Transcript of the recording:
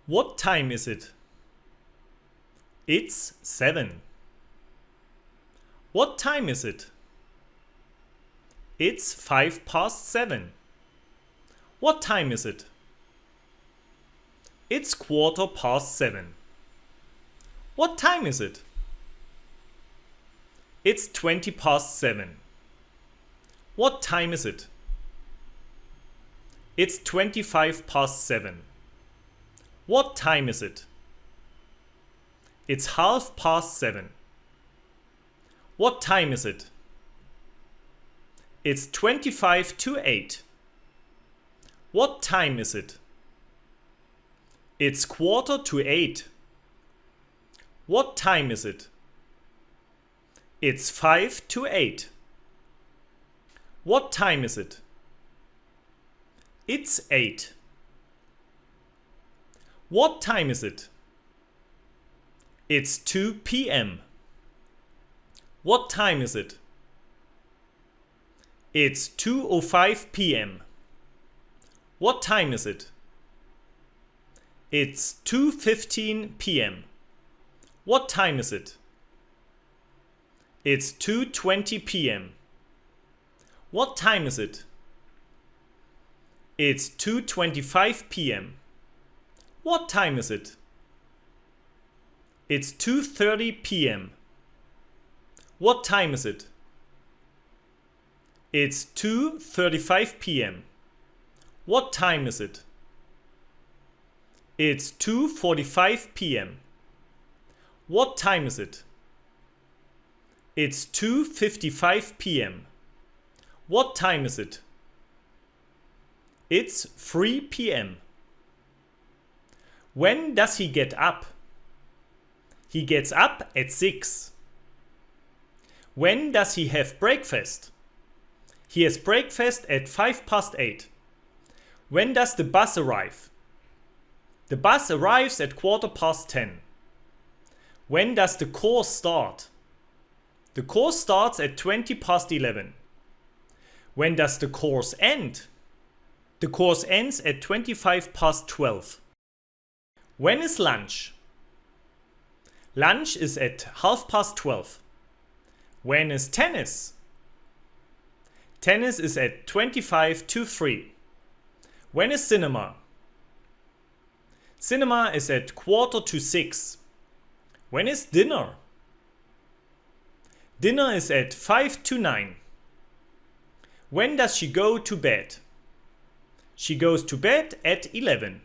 What time is it? It's 7. What time is it? It's 7:05. What time is it? It's 7:15. What time is it? It's 7:20. What time is it? It's 7:25. What time is it? It's 7:30. What time is it? It's 7:25. What time is it? It's 7:45. What time is it? It's 7:55. What time is it? It's 8. What time is it? It's 2 p.m. What time is it? It's 2:05 p.m. What time is it? It's 2:15 p.m. What time is it? It's 2:20 p.m. What time is it? It's 2:25 p.m. What time is it? It's 2:30 p.m. What time is it? It's 2:35 p.m. What time is it? It's 2:45 p.m. What time is it? It's 2:55 p.m. What time is it? It's 3 p.m. When does he get up? He gets up at 6. When does he have breakfast? He has breakfast at 8:05. When does the bus arrive? The bus arrives at 10:15. When does the course start? The course starts at 11:20. When does the course end? The course ends at 12:25. When is lunch? Lunch is at 12:30. When is tennis? Tennis is at 3:25. When is cinema? Cinema is at 5:45. When is dinner? Dinner is at 8:55. When does she go to bed? She goes to bed at 11.